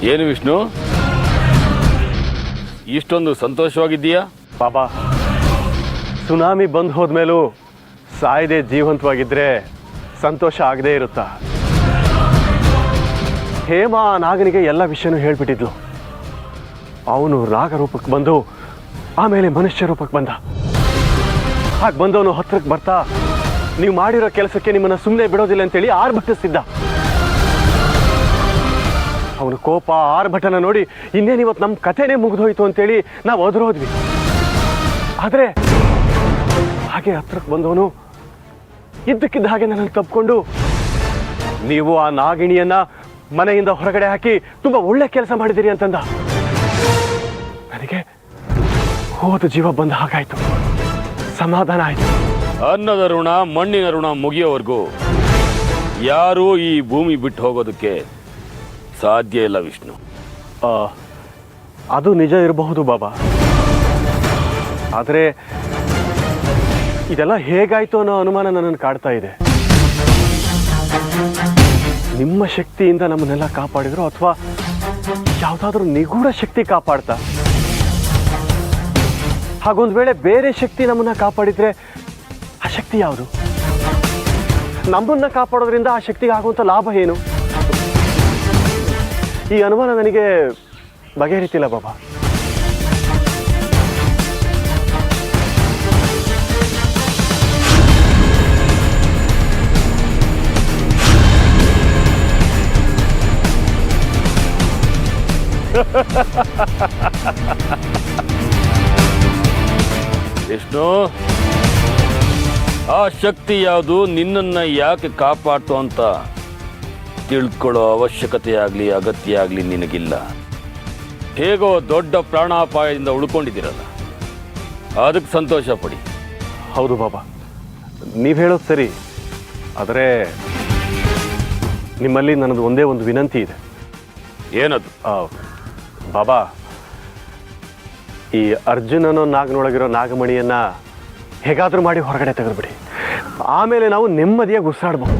ಏನು ವಿಷ್ಣು, ಇಷ್ಟೊಂದು ಸಂತೋಷವಾಗಿದ್ದೀಯಾ? ಬಾಬಾ, ಸುನಾಮಿ ಬಂದು ಹೋದ್ಮೇಲೂ ಸಾಯದೆ ಜೀವಂತವಾಗಿದ್ರೆ ಸಂತೋಷ ಆಗದೇ ಇರುತ್ತಾ? ಹೇಮ ಆ ನಾಗನಿಗೆ ಎಲ್ಲ ವಿಷಯನೂ ಹೇಳ್ಬಿಟ್ಟಿದ್ಲು. ಅವನು ನಾಗರೂಪಕ್ಕೆ ಬಂದು ಆಮೇಲೆ ಮನುಷ್ಯ ರೂಪಕ್ಕೆ ಬಂದ. ಹಾಗೆ ಬಂದವನು ಹತ್ರಕ್ಕೆ ಬರ್ತಾ ನೀವು ಮಾಡಿರೋ ಕೆಲಸಕ್ಕೆ ನಿಮ್ಮನ್ನು ಸುಮ್ಮನೆ ಬಿಡೋದಿಲ್ಲ ಅಂತೇಳಿ ಆರ್ಭಟಿಸ್ತಿದ್ದ. ಅವನ ಕೋಪ ಆರ್ಭಟನ ನೋಡಿ ಇನ್ನೇನಿವತ್ತು ನಮ್ಮ ಕಥೆನೇ ಮುಗಿದೋಯ್ತು ಅಂತೇಳಿ ನಾವು ಒದರೋದ್ವಿ. ಆದರೆ ಹಾಗೆ ಹತ್ರಕ್ಕೆ ಬಂದವನು ಇದ್ದಕ್ಕಿದ್ದ ಹಾಗೆ ನನ್ನನ್ನು ತಪ್ಪಿಕೊಂಡು ನೀವು ಆ ನಾಗಿಣಿಯನ್ನ ಮನೆಯಿಂದ ಹೊರಗಡೆ ಹಾಕಿ ತುಂಬ ಒಳ್ಳೆ ಕೆಲಸ ಮಾಡಿದಿರಿ ಅಂತಂದ. ನನಗೆ ಹೋದ ಜೀವ ಬಂದ ಹಾಗಾಯ್ತು, ಸಮಾಧಾನ ಆಯ್ತು. ಅನ್ನದ ಋಣ ಮಣ್ಣಿನ ಋಣ ಮುಗಿಯೋವರೆಗೂ ಯಾರೂ ಈ ಭೂಮಿ ಬಿಟ್ಟು ಹೋಗೋದಕ್ಕೆ ಸಾಧ್ಯ ಇಲ್ಲ ವಿಷ್ಣು. ಅದು ನಿಜ ಇರಬಹುದು ಬಾಬಾ, ಆದರೆ ಇದೆಲ್ಲ ಹೇಗಾಯ್ತು ಅನ್ನೋ ಅನುಮಾನ ನನ್ನನ್ನು ಕಾಡ್ತಾ ಇದೆ. ನಿಮ್ಮ ಶಕ್ತಿಯಿಂದ ನಮ್ಮನ್ನೆಲ್ಲ ಕಾಪಾಡಿದ್ರು ಅಥವಾ ಯಾವುದಾದ್ರೂ ನಿಗೂಢ ಶಕ್ತಿ ಕಾಪಾಡ್ತಾ? ಹಾಗೊಂದು ವೇಳೆ ಬೇರೆ ಶಕ್ತಿ ನಮ್ಮನ್ನ ಕಾಪಾಡಿದ್ರೆ ಆ ಶಕ್ತಿ ಯಾವುದು? ನಮ್ಮನ್ನ ಕಾಪಾಡೋದ್ರಿಂದ ಆ ಶಕ್ತಿಗೆ ಆಗುವಂಥ ಲಾಭ ಏನು? ಈ ಅನುಮಾನ ನನಗೆ ಬಗೆಹರಿತಿಲ್ಲ ಬಾಬಾ. ವಿಷ್ಣು, ಆ ಶಕ್ತಿ ಯಾವುದು, ನಿನ್ನನ್ನ ಯಾಕೆ ಕಾಪಾಡ್ತು ಅಂತ ತಿಳ್ಕೊಳ್ಳೋ ಅವಶ್ಯಕತೆ ಆಗಲಿ ಅಗತ್ಯ ಆಗಲಿ ನಿನಗಿಲ್ಲ. ಹೇಗೋ ದೊಡ್ಡ ಪ್ರಾಣಾಪಾಯದಿಂದ ಉಳ್ಕೊಂಡಿದ್ದೀರಲ್ಲ, ಅದಕ್ಕೆ ಸಂತೋಷ ಪಡಿ. ಹೌದು ಬಾಬಾ, ನೀವು ಹೇಳೋದು ಸರಿ. ಆದರೆ ನಿಮ್ಮಲ್ಲಿ ನನ್ನದು ಒಂದೇ ಒಂದು ವಿನಂತಿ ಇದೆ. ಏನದು? ಬಾಬಾ, ಈ ಅರ್ಜುನನೋ ನಾಗನೊಳಗಿರೋ ನಾಗಮಣಿಯನ್ನ ಹೇಗಾದರೂ ಮಾಡಿ ಹೊರಗಡೆ ತೆಗೆದುಬಿಡಿ. ಆಮೇಲೆ ನಾವು ನೆಮ್ಮದಿಯಾಗಿ ಉಸಿರಾಡಬಹುದು.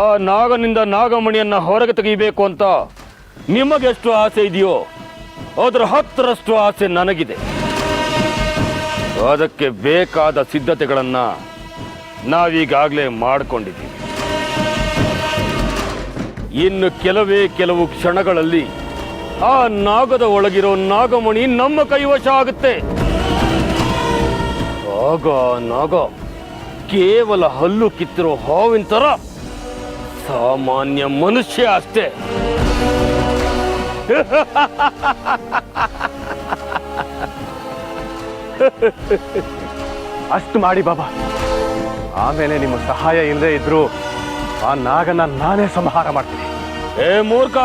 ಆ ನಾಗನಿಂದ ನಾಗಮಣಿಯನ್ನ ಹೊರಗೆ ತೆಗಿಬೇಕು ಅಂತ ನಿಮಗೆಷ್ಟು ಆಸೆ ಇದೆಯೋ ಅದರ 10ರಷ್ಟು ಆಸೆ ನನಗಿದೆ. ಅದಕ್ಕೆ ಬೇಕಾದ ಸಿದ್ಧತೆಗಳನ್ನ ನಾವೀಗಾಗಲೇ ಮಾಡಿಕೊಂಡಿದ್ದೀವಿ. ಇನ್ನು ಕೆಲವು ಕ್ಷಣಗಳಲ್ಲಿ ಆ ನಾಗದ ಒಳಗಿರೋ ನಾಗಮಣಿ ನಮ್ಮ ಕೈವಶ ಆಗುತ್ತೆ. ಆಗ ನಾಗ ಕೇವಲ ಹಲ್ಲು ಕಿತ್ತಿರೋ ಹಾವಿನ ಥರ ಸಾಮಾನ್ಯ ಮನುಷ್ಯ ಅಷ್ಟೇ. ಅಷ್ಟು ಮಾಡಿ ಬಾಬಾ. ಆಮೇಲೆ ನಿಮ್ಮ ಸಹಾಯ ಇಲ್ಲದೆ ಇದ್ರು ಆ ನಾಗನ ನಾನೇ ಸಂಹಾರ ಮಾಡ್ತೀನಿ. ಏ ಮೂರ್ಖ,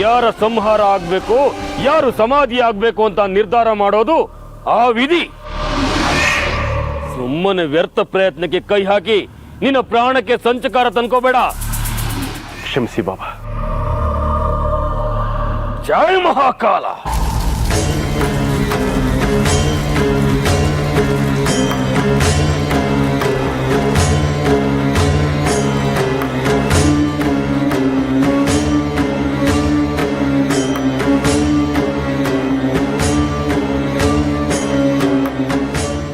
ಯಾರ ಸಂಹಾರ ಆಗ್ಬೇಕು, ಯಾರು ಸಮಾಧಿ ಆಗ್ಬೇಕು ಅಂತ ನಿರ್ಧಾರ ಮಾಡೋದು ಆ ವಿಧಿ. ಸುಮ್ಮನೆ ವ್ಯರ್ಥ ಪ್ರಯತ್ನಕ್ಕೆ ಕೈ ಹಾಕಿ ನಿನ್ನ ಪ್ರಾಣಕ್ಕೆ ಸಂಚಕಾರ ತಂದ್ಕೋಬೇಡ. ಕ್ಷಮಿಸಿ ಬಾಬಾ. ಜೈ ಮಹಾಕಾಲ.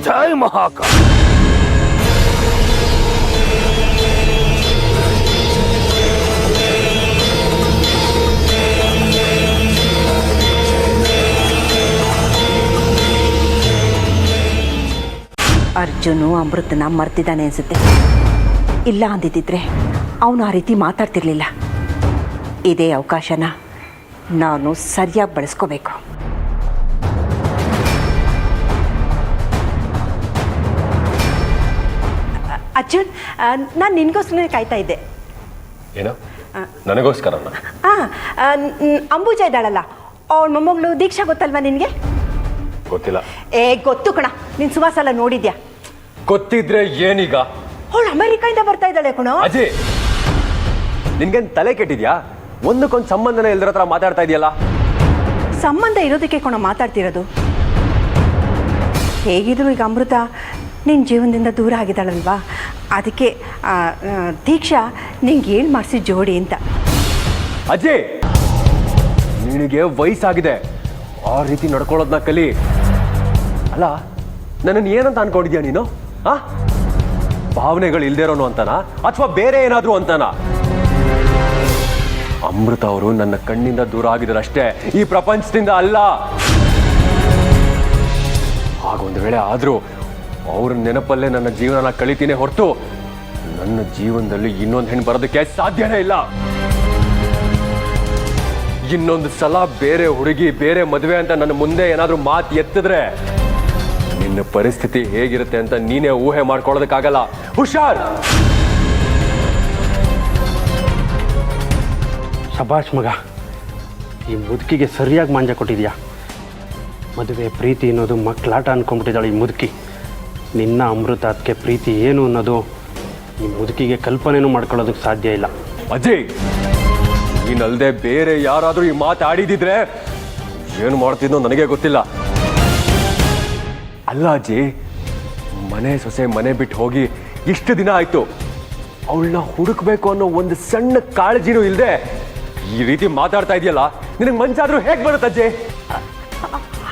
ಜೈ ಮಹಾಕಾಲ. ಅರ್ಜುನು ಅಮೃತನ ಮರ್ತಿದ್ದಾನೆ ಅನ್ಸುತ್ತೆ. ಇಲ್ಲ ಅಂದಿದ್ದಿದ್ರೆ ಅವನು ಆ ರೀತಿ ಮಾತಾಡ್ತಿರ್ಲಿಲ್ಲ. ಇದೇ ಅವಕಾಶನ ನಾನು ಸರಿಯಾಗಿ ಬಳಸ್ಕೋಬೇಕು. ಅರ್ಜುನ್, ನಾನು ನಿನಗೋಸ್ಕರ ಕಾಯ್ತಾ ಇದ್ದೆ. ಏನೋ ನನಗೋಸ್ಕರ? ಅಂಬುಜಾ ಇದ್ದಾಳಲ್ಲ, ಅವಳ ಮೊಮ್ಮಗಳು ದೀಕ್ಷಾ ಗೊತ್ತಲ್ವಾ ನಿನಗೆ? ಗೊತ್ತಿಲ್ಲ. ಗೊತ್ತು ಕಣ, ನೀನು ಸುಮಾಸಲ ನೋಡಿದ್ಯಾ. ಗೊತ್ತಿದ್ರೆ ಏನೀಗ? ಅವಳು ಅಮೆರಿಕಾಯಿಂದ ಬರ್ತಾ ಇದ್ದಾಳೆ ಕಣೋ. ಅಜಯ್, ನಿನ್ಗೇನು ತಲೆ ಕೆಟ್ಟಿದ್ಯಾ? ಒಂದಕ್ಕೊಂದು ಸಂಬಂಧನ ಎಲ್ಲರ ಹತ್ರ ಮಾತಾಡ್ತಾ ಇದೆಯಲ್ಲ. ಸಂಬಂಧ ಇರೋದಕ್ಕೆ ಕಣೋ ಮಾತಾಡ್ತಿರೋದು. ಹೇಗಿದ್ರು ಈಗ ಅಮೃತ ನಿನ್ನ ಜೀವನದಿಂದ ದೂರ ಆಗಿದ್ದಾಳಲ್ವಾ, ಅದಕ್ಕೆ ದೀಕ್ಷಾ ನಿಂಗೆ ಹೇಳಿ ಮಾಡಿಸಿ ಜೋಡಿ ಅಂತ. ಅಜ್ಜಿ, ನಿನಗೆ ವಯಸ್ಸಾಗಿದೆ, ಆ ರೀತಿ ನಡ್ಕೊಳ್ಳೋದನ್ನ ಕಲಿ. ಅಲ್ಲ, ನನ್ನನ್ನು ಏನಂತ ಅನ್ಕೊಂಡಿದ್ಯಾ ನೀನು? ಆ ಭಾವನೆಗಳು ಇಲ್ದೇ ಇರೋನು ಅಂತಾನ ಅಥವಾ ಬೇರೆ ಏನಾದ್ರು ಅಂತಾನ? ಅಮೃತ ಅವರು ನನ್ನ ಕಣ್ಣಿಂದ ದೂರ ಆಗಿದ್ದಾರಷ್ಟೇ, ಈ ಪ್ರಪಂಚದಿಂದ ಅಲ್ಲ. ಹಾಗೊಂದು ವೇಳೆ ಆದ್ರೂ ಅವ್ರ ನೆನಪಲ್ಲೇ ನನ್ನ ಜೀವನ ಕಳಿತೀನಿ ಹೊರತು ನನ್ನ ಜೀವನದಲ್ಲಿ ಇನ್ನೊಂದು ಹೆಣ್ಣು ಬರೋದಕ್ಕೆ ಸಾಧ್ಯನೇ ಇಲ್ಲ. ಇನ್ನೊಂದು ಸಲ ಬೇರೆ ಹುಡುಗಿ, ಬೇರೆ ಮದುವೆ ಅಂತ ನನ್ನ ಮುಂದೆ ಏನಾದ್ರೂ ಮಾತು ಎತ್ತಿದ್ರೆ ನಿನ್ನ ಪರಿಸ್ಥಿತಿ ಹೇಗಿರುತ್ತೆ ಅಂತ ನೀನೇ ಊಹೆ ಮಾಡ್ಕೊಳ್ಳೋದಕ್ಕಾಗಲ್ಲ. ಹುಷಾರ್. ಶಬಾಷ್ ಮಗ, ಈ ಮುದುಕಿಗೆ ಸರಿಯಾಗಿ ಮಾಂಜ ಕೊಟ್ಟಿದ್ಯಾ. ಮದುವೆ ಪ್ರೀತಿ ಅನ್ನೋದು ಮಕ್ಕಳಾಟ ಅನ್ಕೊಂಡ್ಬಿಟ್ಟಿದ್ದಾಳೆ ಈ ಮುದುಕಿ. ನಿನ್ನ ಅಮೃತ ಅದಕ್ಕೆ ಪ್ರೀತಿ ಏನು ಅನ್ನೋದು ಈ ಮುದುಕಿಗೆ ಕಲ್ಪನೆನೂ ಮಾಡ್ಕೊಳ್ಳೋದಕ್ಕೆ ಸಾಧ್ಯ ಇಲ್ಲ. ಅಜಯ್, ನೀನಲ್ದೆ ಬೇರೆ ಯಾರಾದ್ರೂ ಈ ಮಾತು ಆಡಿದಿದ್ರೆ ಏನು ಮಾಡ್ತಿದ್ನೋ ನನಗೆ ಗೊತ್ತಿಲ್ಲ. ಅಲ್ಲ ಅಜ್ಜಿ, ಮನೆ ಸೊಸೆ ಮನೆ ಬಿಟ್ಟು ಹೋಗಿ ಇಷ್ಟು ದಿನ ಆಯ್ತು, ಅವಳನ್ನ ಹುಡುಕ್ಬೇಕು ಅನ್ನೋ ಒಂದು ಸಣ್ಣ ಕಾಳಜಿನೂ ಇಲ್ಲದೆ ಈ ರೀತಿ ಮಾತಾಡ್ತಾ ಇದೆಯಲ್ಲ, ನಿನಗೆ ಮನ್ಸಾದ್ರೂ ಹೇಗೆ ಬರುತ್ತೆ ಅಜ್ಜಿ?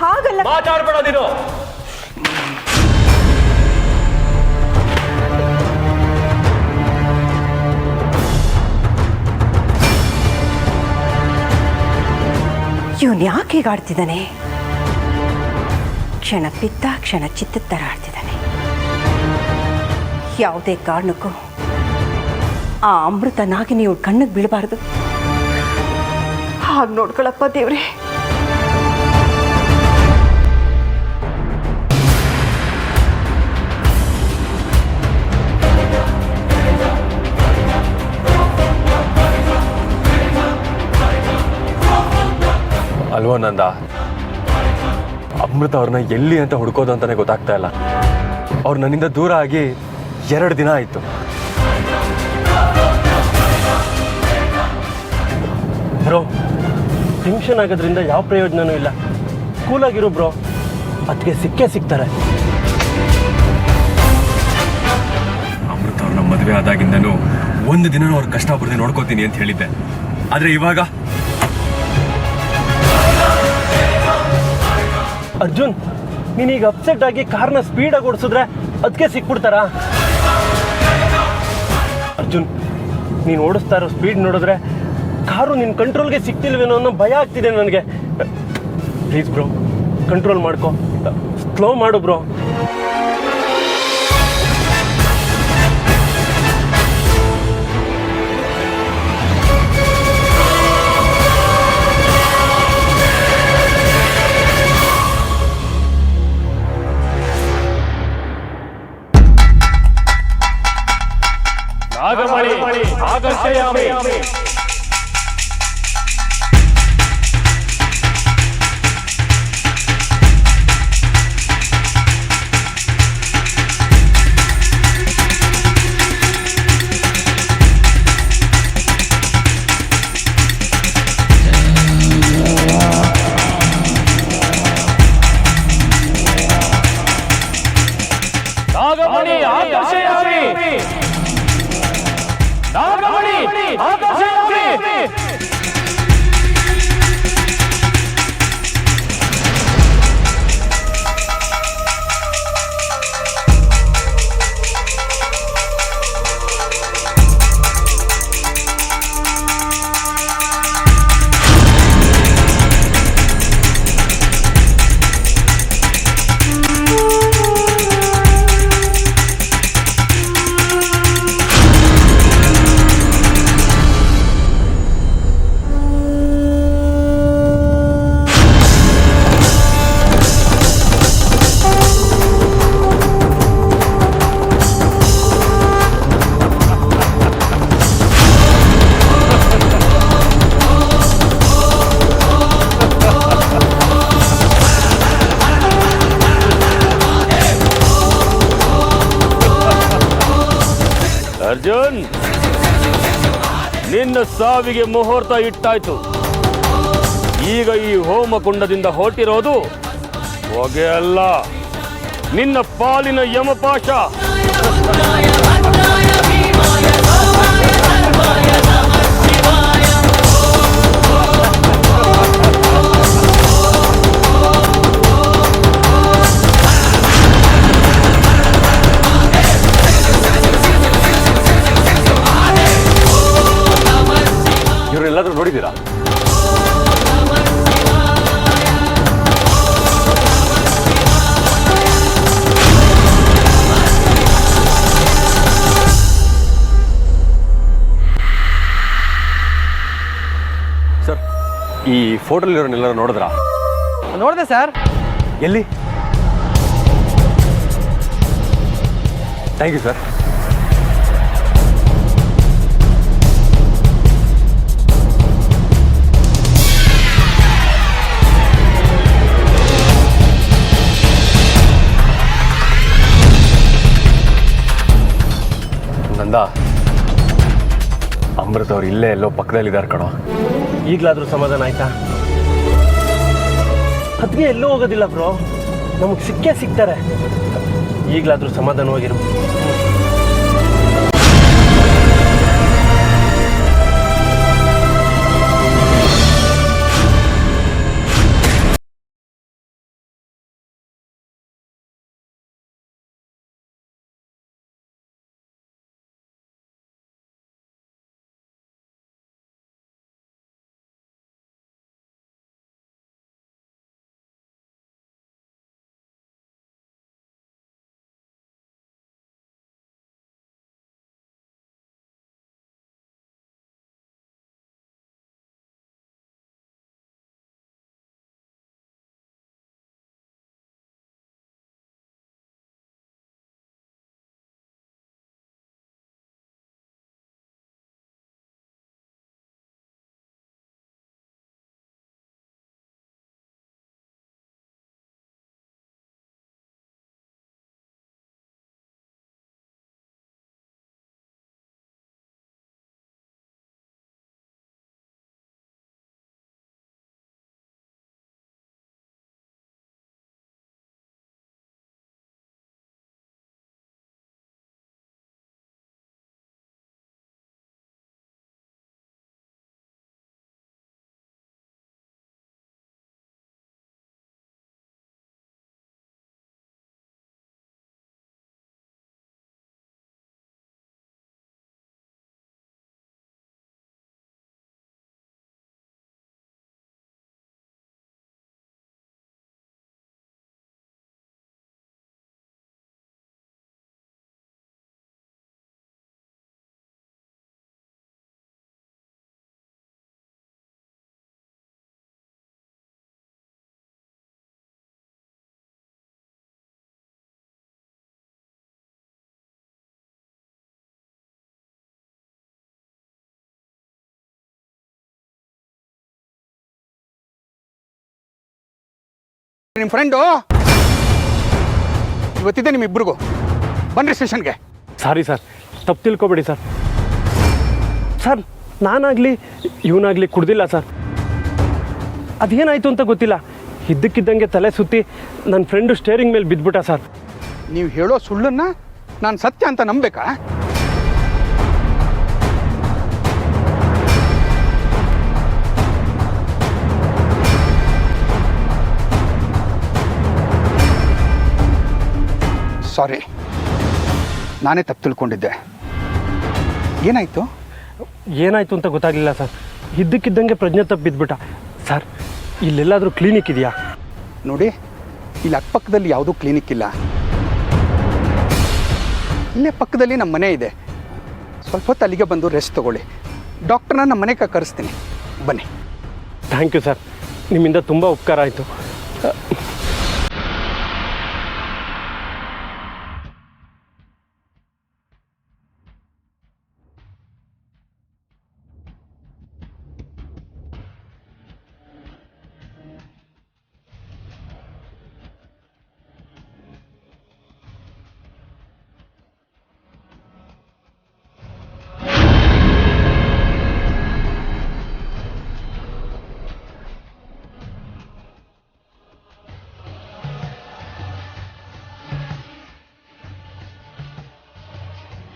ಹಾಗಲ್ಲ. ಮಾತಾಡ್ಬೇಡ ನೀನು. ಇವನು ಯಾಕೆ ಹೀಗೆ ಆಡ್ತಿದ್ದಾನೆ? ಕ್ಷಣ ಪಿತ್ತ ಕ್ಷಣ ಚಿತ್ತದ ಥರ ಆಡ್ತಿದ್ದಾನೆ. ಯಾವುದೇ ಕಾರಣಕ್ಕೂ ಆ ಅಮೃತ ನಾಗಿನಿ ಇವಳು ಕಣ್ಣಿಗೆ ಬೀಳಬಾರ್ದು. ಹಾಗೆ ನೋಡ್ಕೊಳಪ್ಪ ದೇವ್ರೆ. ಅಲ್ವಾ ನಂದ, ಅಮೃತ ಅವ್ರನ್ನ ಎಲ್ಲಿ ಅಂತ ಹುಡ್ಕೋದು ಅಂತಾನೆ ಗೊತ್ತಾಗ್ತಾ ಇಲ್ಲ. ಅವ್ರು ನನ್ನಿಂದ ದೂರ ಆಗಿ 2 ದಿನ ಆಯ್ತು. ಬ್ರೋ, ಟೆನ್ಷನ್ ಆಗೋದ್ರಿಂದ ಯಾವ ಪ್ರಯೋಜನನೂ ಇಲ್ಲ. ಕೂಲಾಗಿರು ಬ್ರೋ, ಅದಕ್ಕೆ ಸಿಕ್ಕೇ ಸಿಗ್ತಾರೆ. ಅಮೃತ ಅವ್ರನ್ನ ಮದುವೆ ಆದಾಗಿಂದನೂ ಒಂದು ದಿನ ಅವ್ರ ಕಷ್ಟ ಬರ್ದೆ ನೋಡ್ಕೋತೀನಿ ಅಂತ ಹೇಳಿದ್ದೆ. ಆದ್ರೆ ಇವಾಗ ಅರ್ಜುನ್, ನೀನೀಗ ಅಪ್ಸೆಟ್ ಆಗಿ ಕಾರ್ನ ಸ್ಪೀಡಾಗಿ ಓಡಿಸಿದ್ರೆ ಅದಕ್ಕೆ ಸಿಕ್ಬಿಡ್ತಾರಾ? ಅರ್ಜುನ್, ನೀನು ಓಡಿಸ್ತಾ ಇರೋ ಸ್ಪೀಡ್ ನೋಡಿದ್ರೆ ಕಾರು ನಿನ್ನ ಕಂಟ್ರೋಲ್ಗೆ ಸಿಗ್ತಿಲ್ವೇನೋ ಅನ್ನೋ ಭಯ ಆಗ್ತಿದೆ ನನಗೆ. ಪ್ಲೀಸ್ ಬ್ರೋ, ಕಂಟ್ರೋಲ್ ಮಾಡ್ಕೊ, ಸ್ಲೋ ಮಾಡು ಬ್ರೋ. ನಾಗಮಣಿ ಆಕರ್ಷಯಾಮಿ. ನಾಗಮಣಿ ಆಕರ್ಷಯಾಮಿ. ನಾಗಮಣಿ ಆಕರ್ಷಯಾಮಿ. ಅರ್ಜುನ್, ನಿನ್ನ ಸಾವಿಗೆ ಮುಹೂರ್ತ ಇಟ್ಟಾಯ್ತು. ಈಗ ಈ ಹೋಮಕುಂಡದಿಂದ ಹೊರಟಿರೋದು ಹೊಗೆ ಅಲ್ಲ, ನಿನ್ನ ಪಾಲಿನ ಯಮಪಾಶ. ಫೋಟೋಲಿರೋನೆಲ್ಲರೂ ನೋಡಿದ್ರಾ? ನೋಡಿದೆ ಸರ್. ಎಲ್ಲಿ? Thank you sir. Nanda, Amrit ಅವ್ರು ಇಲ್ಲೇ ಎಲ್ಲೋ ಪಕ್ಕದಲ್ಲಿದ್ದಾರೆ ಕಣೋ. ಈಗಲಾದರೂ ಸಮಾಧಾನ ಆಯ್ತಾ? ಅದಕ್ಕೆ ಎಲ್ಲೂ ಹೋಗೋದಿಲ್ಲ ಬ್ರೋ, ನಮಗೆ ಸಿಕ್ಕೇ ಸಿಗ್ತಾರೆ. ಈಗಲಾದರೂ ಸಮಾಧಾನವಾಗಿರು. ನಿಮ್ಮ ಫ್ರೆಂಡು ಇವತ್ತಿದೆ ನಿಮ್ಮಿಬ್ಬರಿಗೂ. ಬನ್ರಿ ಸ್ಟೇಷನ್ಗೆ. ಸಾರಿ ಸರ್, ತಪ್ಪು ತಿಳ್ಕೊಬೇಡಿ ಸರ್. ಸರ್, ನಾನಾಗಲಿ ಇವನಾಗಲಿ ಕುಡ್ದಿಲ್ಲ ಸರ್. ಅದೇನಾಯಿತು ಅಂತ ಗೊತ್ತಿಲ್ಲ, ಇದ್ದಕ್ಕಿದ್ದಂಗೆ ತಲೆ ಸುತ್ತಿ ನನ್ನ ಫ್ರೆಂಡು ಸ್ಟೇರಿಂಗ್ ಮೇಲೆ ಬಿದ್ದುಬಿಟ್ಟ ಸರ್. ನೀವು ಹೇಳೋ ಸುಳ್ಳನ್ನ ನಾನು ಸತ್ಯ ಅಂತ ನಂಬೇಕಾ? ಸಾರಿ, ನಾನೇ ತಪ್ಪು ತಿಳ್ಕೊಂಡಿದ್ದೆ. ಏನಾಯಿತು? ಏನಾಯಿತು ಅಂತ ಗೊತ್ತಾಗಲಿಲ್ಲ ಸರ್. ಇದ್ದಕ್ಕಿದ್ದಂಗೆ ಪ್ರಜ್ಞೆ ತಪ್ಪು ಬಿದ್ದುಬಿಟ್ಟ ಸರ್. ಇಲ್ಲೆಲ್ಲಾದರೂ ಕ್ಲಿನಿಕ್ ಇದೆಯಾ? ನೋಡಿ, ಇಲ್ಲಿ ಅಕ್ಕಪಕ್ಕದಲ್ಲಿ ಯಾವುದೂ ಕ್ಲಿನಿಕ್ ಇಲ್ಲ. ಇಲ್ಲೇ ಪಕ್ಕದಲ್ಲಿ ನಮ್ಮ ಮನೆ ಇದೆ. ಸ್ವಲ್ಪ ಹೊತ್ತು ಅಲ್ಲಿಗೆ ಬಂದು ರೆಸ್ಟ್ ತೊಗೊಳ್ಳಿ. ಡಾಕ್ಟ್ರನ್ನ ನಮ್ಮ ಮನೆಗೆ ಕರೆಸ್ತೀನಿ, ಬನ್ನಿ. ಥ್ಯಾಂಕ್ ಯು ಸರ್, ನಿಮ್ಮಿಂದ ತುಂಬ ಉಪಕಾರ ಆಯಿತು.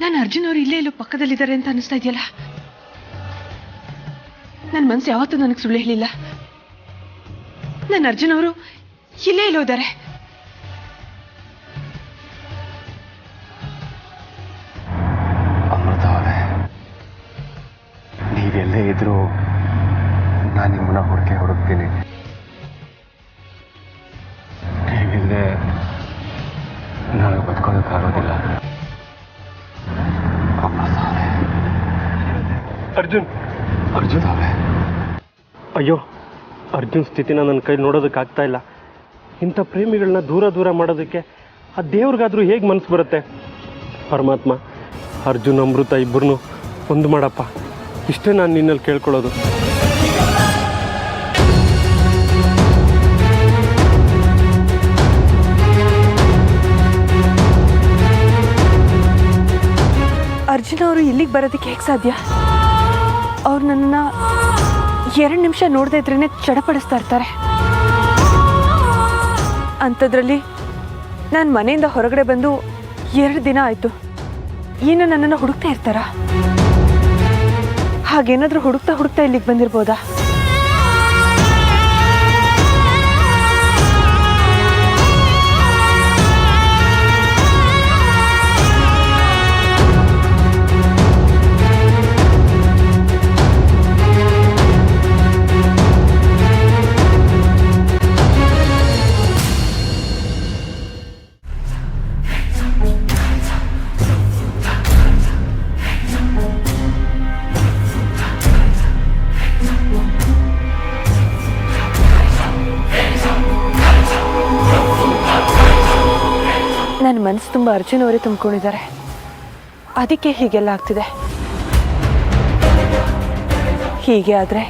ನಾನು ಅರ್ಜುನ್ ಅವರು ಇಲ್ಲೇ ಎಲ್ಲೋ ಪಕ್ಕದಲ್ಲಿದ್ದಾರೆ ಅಂತ ಅನಿಸ್ತಾ ಇದೆಯಲ್ಲ. ನನ್ನ ಮನಸ್ಸು ಯಾವತ್ತೂ ನನಗೆ ಸುಳ್ಳು ಹೇಳಿಲ್ಲ. ನನ್ನ ಅರ್ಜುನ್ ಅವರು ಇಲ್ಲೇ ಎಲ್ಲೋ ಇದ್ದಾರೆ. ಅಮೃತ ಅವರೇ, ನೀವೆಲ್ಲೇ ಇದ್ರೂ ನಾನು ನಿಮ್ಮನ್ನ ಹುಡುಕ್ತೀನಿ. ನೀವಿಲ್ಲದೆ ನನಗೆ ಬದುಕೋದಕ್ಕಾಗೋದಿಲ್ಲ. ಅರ್ಜುನ್ ಅವರೇ, ಅಯ್ಯೋ, ಅರ್ಜುನ್ ಸ್ಥಿತಿನ ನನ್ನ ಕೈ ನೋಡೋದಕ್ಕಾಗ್ತಾ ಇಲ್ಲ. ಇಂಥ ಪ್ರೇಮಿಗಳನ್ನ ದೂರ ದೂರ ಮಾಡೋದಕ್ಕೆ ಆ ದೇವ್ರಿಗಾದರೂ ಹೇಗೆ ಮನಸ್ಸು ಬರುತ್ತೆ? ಪರಮಾತ್ಮ, ಅರ್ಜುನ್ ಅಮೃತ ಇಬ್ಬರನ್ನೂ ಒಂದು ಮಾಡಪ್ಪ. ಇಷ್ಟೇ ನಾನು ನಿನ್ನಲ್ಲಿ ಕೇಳ್ಕೊಳ್ಳೋದು. ಅರ್ಜುನ್ ಅವರು ಇಲ್ಲಿಗೆ ಬರೋದಕ್ಕೆ ಹೇಗೆ ಸಾಧ್ಯ? ಅವ್ರು ನನ್ನನ್ನು 2 ನಿಮಿಷ ನೋಡದೇ ಇದ್ರೇ ಚಡಪಡಿಸ್ತಾ ಇರ್ತಾರೆ. ಅಂಥದ್ರಲ್ಲಿ ನಾನು ಮನೆಯಿಂದ ಹೊರಗಡೆ ಬಂದು 2 ದಿನ ಆಯಿತು. ಏನು ನನ್ನನ್ನು ಹುಡುಕ್ತಾ ಇರ್ತಾರಾ? ಹಾಗೇನಾದರೂ ಹುಡುಕ್ತಾ ಇಲ್ಲಿಗೆ ಬಂದಿರ್ಬೋದಾ? ನನ್ನ ಮನಸ್ಸು ತುಂಬ ಅರ್ಜುನ್ ಅವರೇ ತುಂಬಿಕೊಂಡಿದ್ದಾರೆ. ಅದಕ್ಕೆ ಹೀಗೆಲ್ಲ ಆಗ್ತಿದೆ. ಹೀಗೆ ಆದರೆ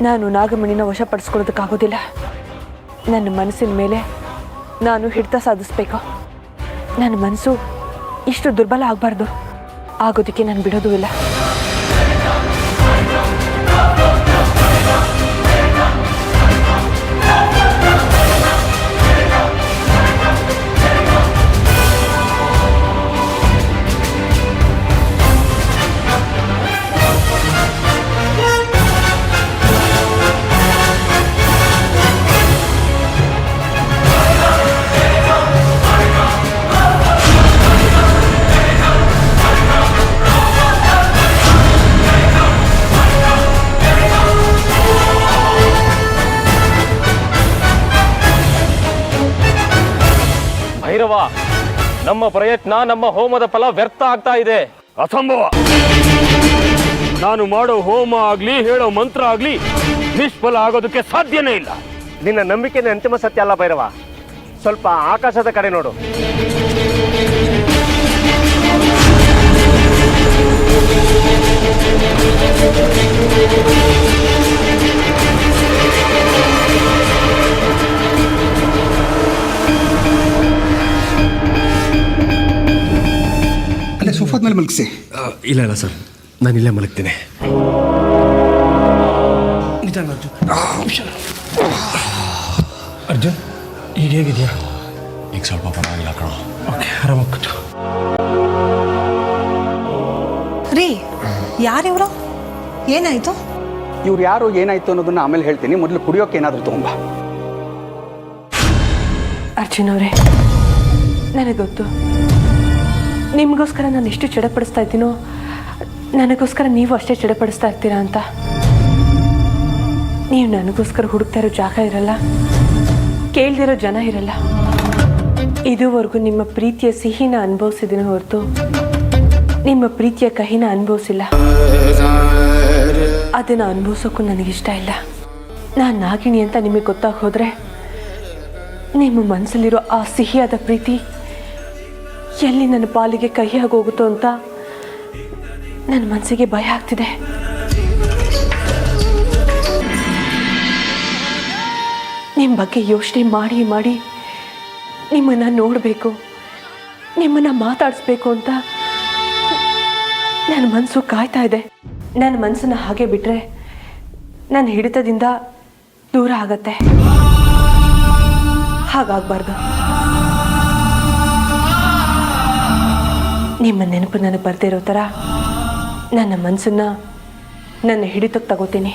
ನಾನು ನಾಗಮಣಿನ ವಶಪಡಿಸ್ಕೊಳ್ಳೋದಕ್ಕಾಗೋದಿಲ್ಲ. ನನ್ನ ಮನಸ್ಸಿನ ಮೇಲೆ ನಾನು ಹಿಡಿತ ಸಾಧಿಸ್ಬೇಕು. ನನ್ನ ಮನಸ್ಸು ಇಷ್ಟು ದುರ್ಬಲ ಆಗಬಾರ್ದು. ಆಗೋದಕ್ಕೆ ನಾನು ಬಿಡೋದೂ ಇಲ್ಲ. ಭೈರವ, ನಮ್ಮ ಪ್ರಯತ್ನ, ನಮ್ಮ ಹೋಮದ ಫಲ ವ್ಯರ್ಥ ಆಗ್ತಾ ಇದೆ. ಅಸಂಭವ. ನಾನು ಮಾಡೋ ಹೋಮ ಆಗ್ಲಿ, ಹೇಳೋ ಮಂತ್ರ ಆಗ್ಲಿ ನಿಷ್ಫಲ ಆಗೋದಕ್ಕೆ ಸಾಧ್ಯನೇ ಇಲ್ಲ. ನಿನ್ನ ನಂಬಿಕೆನೇ ಅಂತಿಮ ಸತ್ಯ ಅಲ್ಲ ಭೈರವ. ಸ್ವಲ್ಪ ಆಕಾಶದ ಕಡೆ ನೋಡು. ಅಲ್ಲೇ ಸೋಫಾದ ಮೇಲೆ ಮಲಗಿಸಿ. ಇಲ್ಲ ಸರ್, ನಾನು ಇಲ್ಲೇ ಮಲಗ್ತೀನಿ. ಅರ್ಜುನ್, ಈಗ ಹೇಗಿದೆಯಾ? ಈಗ ಸ್ವಲ್ಪ ಪರವಾಗಿಲ್ಲ ಕಣ. ಓಕೆ, ಆರಾಮಾಗಿ ಕೂತು. ರೀ, ಯಾರಿವರು? ಏನಾಯ್ತು? ಇವ್ರು ಯಾರು, ಏನಾಯ್ತು ಅನ್ನೋದನ್ನ ಆಮೇಲೆ ಹೇಳ್ತೀನಿ. ಮೊದಲು ಕುಡಿಯೋಕೆ ಏನಾದರೂ ತೊಗೊಂಬ. ಅರ್ಜುನ್ ಅವರೇ, ನನಗೆ ಗೊತ್ತು ನಿಮಗೋಸ್ಕರ ನಾನು ಎಷ್ಟು ಚಡಪಡಿಸ್ತಾ ಇದ್ದೀನೋ ನನಗೋಸ್ಕರ ನೀವು ಅಷ್ಟೇ ಚಡಪಡಿಸ್ತಾ ಇರ್ತೀರಾ ಅಂತ. ನೀವು ನನಗೋಸ್ಕರ ಹುಡುಕ್ತಾ ಇರೋ ಜಾಗ ಇರಲ್ಲ, ಕೇಳ್ದಿರೋ ಜನ ಇರಲ್ಲ. ಇದುವರೆಗೂ ನಿಮ್ಮ ಪ್ರೀತಿಯ ಸಿಹಿನ ಅನುಭವಿಸಿದಿನ ಹೊರತು ನಿಮ್ಮ ಪ್ರೀತಿಯ ಕಹಿನ ಅನುಭವಿಸಿಲ್ಲ. ಅದನ್ನು ಅನುಭವಿಸೋಕ್ಕೂ ನನಗಿಷ್ಟ ಇಲ್ಲ. ನಾನು ನಾಗಿಣಿ ಅಂತ ನಿಮಗೆ ಗೊತ್ತಾಗಿ ಹೋದರೆ ನಿಮ್ಮ ಮನಸ್ಸಲ್ಲಿರೋ ಆ ಸಿಹಿಯಾದ ಪ್ರೀತಿ ಎಲ್ಲಿ ನನ್ನ ಪಾಲಿಗೆ ಕಹಿಯಾಗಿ ಹೋಗುತ್ತೋ ಅಂತ ನನ್ನ ಮನಸ್ಸಿಗೆ ಭಯ ಆಗ್ತಿದೆ. ನಿಮ್ಮ ಬಗ್ಗೆ ಯೋಚನೆ ಮಾಡಿ ಮಾಡಿ ನಿಮ್ಮನ್ನು ನೋಡಬೇಕು, ನಿಮ್ಮನ್ನು ಮಾತಾಡಿಸ್ಬೇಕು ಅಂತ ನನ್ನ ಮನಸ್ಸು ಕಾಯ್ತಾ ಇದೆ. ನನ್ನ ಮನಸ್ಸನ್ನು ಹಾಗೆ ಬಿಟ್ಟರೆ ನನ್ನ ಹಿಡಿತದಿಂದ ದೂರ ಆಗತ್ತೆ. ಹಾಗಾಗಬಾರ್ದು. ನಿಮ್ಮ ನೆನಪು ನನಗೆ ಬರ್ದೇ ಇರೋ ಥರ ನನ್ನ ಮನಸ್ಸನ್ನು ನನ್ನ ಹಿಡಿತಕ್ಕೆ ತಗೋತೀನಿ.